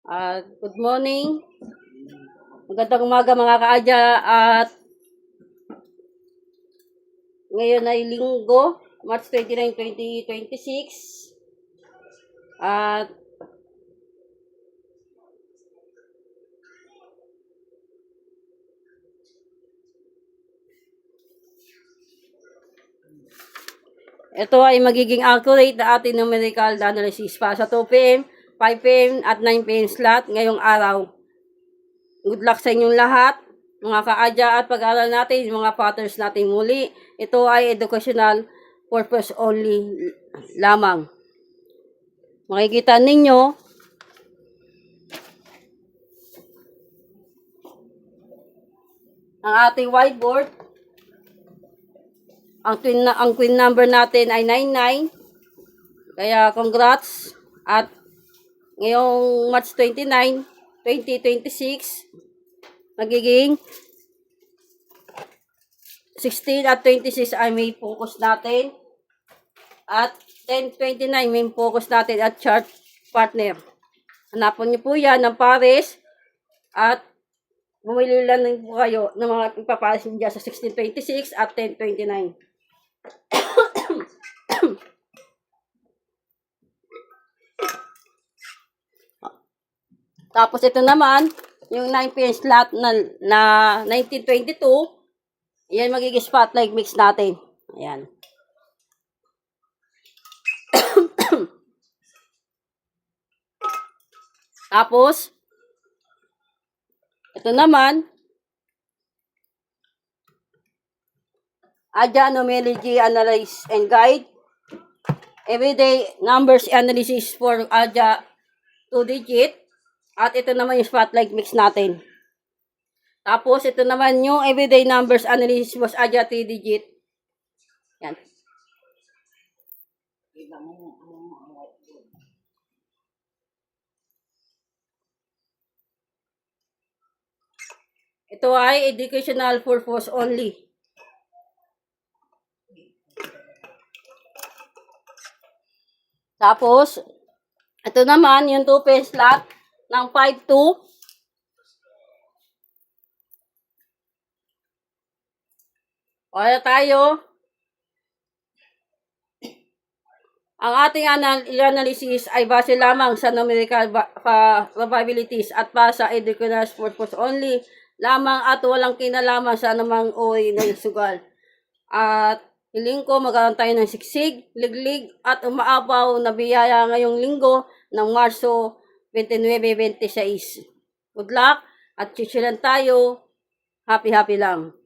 Good morning. Magandang umaga mga kaadya at ngayon ay Linggo, March 29, 2026. At ito ay magiging accurate na ating numerical analysis para sa 2 p.m., 5 p.m. at 9 p.m. slot ngayong araw. Good luck sa inyong lahat, mga kaadya, at pag-aaral natin yung mga patterns natin muli. Ito ay educational purpose only lamang. Makikita ninyo ang ating whiteboard. Ang queen number natin ay 99. Kaya congrats. At ngayong March 29, 2026, magiging 16 at 26 ay may focus natin. At 10-29 may focus natin at chart partner. Hanapon niyo po yan ng pares. At bumili lang po kayo ng mga ipapares niyo dyan sa 16-26 at 10-29. Tapos ito naman, yung 9 p.m. slot na 1922, yan magiging spotlight mix natin. Ayan. Tapos, ito naman, Adya Numerology Analyze and Guide. Everyday numbers analysis for Adya 2-digit. At ito naman yung spotlight mix natin. Tapos, ito naman yung everyday numbers analysis was Adya 3-digit. Yan. Ito ay educational purpose only. Tapos, ito naman yung 2 p.m. slot ng 5-2. Kaya tayo. Ang ating analysis ay base lamang sa numerical probabilities at para sa educational purpose only lamang at walang kinalaman sa anumang uri ng sugal. At hiling ko magkaroon tayo ng siksig, liglig at umaapaw na biyaya ngayong linggo ng Marso 29-26. Good luck at chichilan tayo. Happy lang.